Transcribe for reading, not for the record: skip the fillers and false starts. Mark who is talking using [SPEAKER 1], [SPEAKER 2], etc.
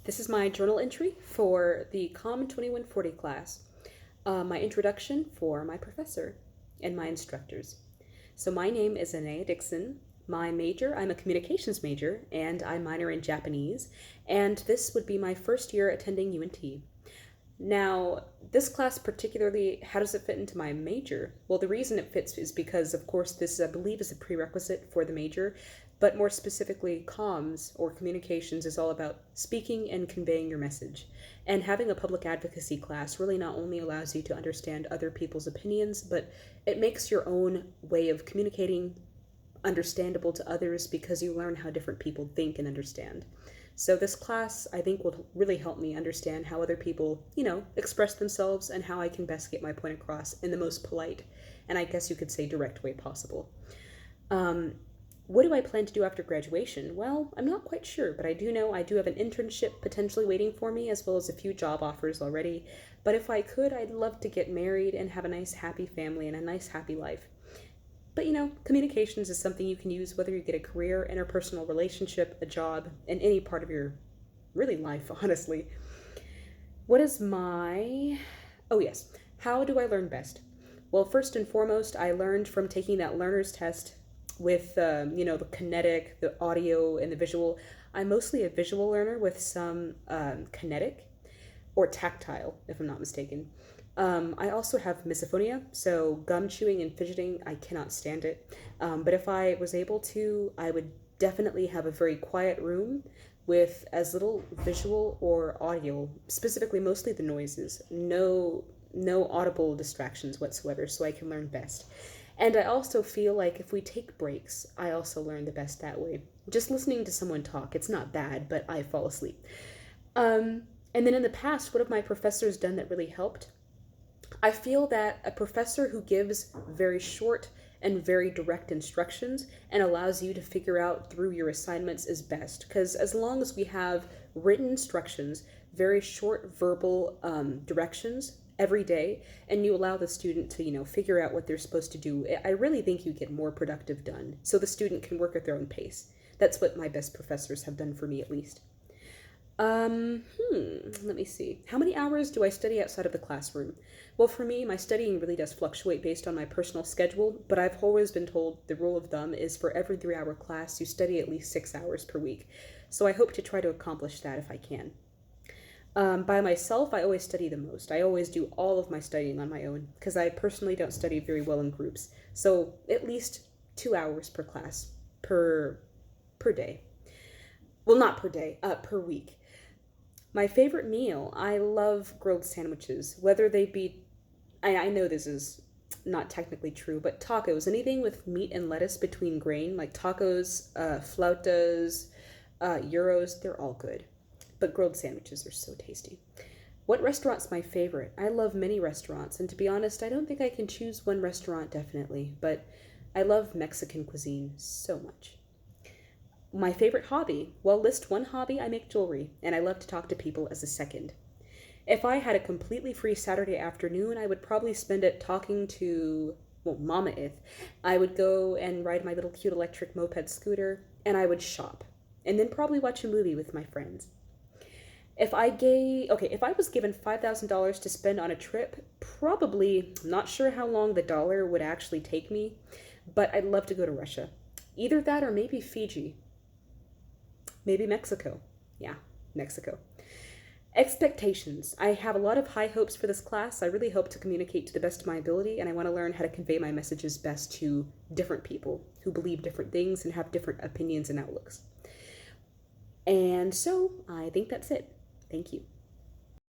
[SPEAKER 1] This is my journal entry for the Comm 2140 class, my introduction for my professor and my instructors. So my name is Anaya Dixon. My major, I'm a communications major, and I minor in Japanese, and this would be my first year attending UNT. Now, this class particularly, how does it fit into my major? Well, the reason it fits is because, of course, this, I believe, is a prerequisite for the major, but more specifically, comms or communications is all about speaking and conveying your message. And having a public advocacy class really not only allows you to understand other people's opinions, but it makes your own way of communicating understandable to others because you learn how different people think and understand. So this class, I think, will really help me understand how other people, express themselves and how I can best get my point across in the most polite and I guess you could say direct way possible. What do I plan to do after graduation? Well, I'm not quite sure, but I do know I do have an internship potentially waiting for me, as well as a few job offers already. But if I could, I'd love to get married and have a nice, happy family and a nice, happy life. But communications is something you can use whether you get a career, interpersonal relationship, a job, in any part of your really life, honestly. What is my. Oh, yes. How do I learn best? Well, first and foremost, I learned from taking that learner's test with, the kinetic, the audio, and the visual. I'm mostly a visual learner with some kinetic or tactile, if I'm not mistaken. I also have misophonia, so gum chewing and fidgeting, I cannot stand it. But if I was able to, I would definitely have a very quiet room with as little visual or audio, specifically mostly the noises, no audible distractions whatsoever, so I can learn best. And I also feel like if we take breaks, I also learn the best that way. Just listening to someone talk, it's not bad, but I fall asleep. And then in the past, what have my professors done that really helped? I feel that a professor who gives very short and very direct instructions and allows you to figure out through your assignments is best. Because as long as we have written instructions, very short verbal directions every day, and you allow the student to, figure out what they're supposed to do, I really think you get more productive done. So the student can work at their own pace. That's what my best professors have done for me, at least. Let me see. How many hours do I study outside of the classroom? Well, for me, my studying really does fluctuate based on my personal schedule, but I've always been told the rule of thumb is for every 3-hour class, you study at least 6 hours per week. So I hope to try to accomplish that if I can. By myself, I always study the most. I always do all of my studying on my own, because I personally don't study very well in groups. So at least 2 hours per class, per day. Well, not per day, per week. My favorite meal, I love grilled sandwiches, whether they be, I know this is not technically true, but tacos, anything with meat and lettuce between grain, like tacos, flautas, gyros, they're all good. But grilled sandwiches are so tasty. What restaurant's my favorite? I love many restaurants, and to be honest, I don't think I can choose one restaurant definitely, but I love Mexican cuisine so much. My favorite hobby? Well, list one hobby, I make jewelry, and I love to talk to people as a second. If I had a completely free Saturday afternoon, I would probably spend it talking to, well, Mama Ith. I would go and ride my little cute electric moped scooter, and I would shop, and then probably watch a movie with my friends. If I was given $5,000 to spend on a trip, probably, I'm not sure how long the dollar would actually take me, but I'd love to go to Russia. Either that or maybe Fiji. Maybe Mexico. Yeah, Mexico. Expectations. I have a lot of high hopes for this class. I really hope to communicate to the best of my ability, and I want to learn how to convey my messages best to different people who believe different things and have different opinions and outlooks. And so, I think that's it. Thank you.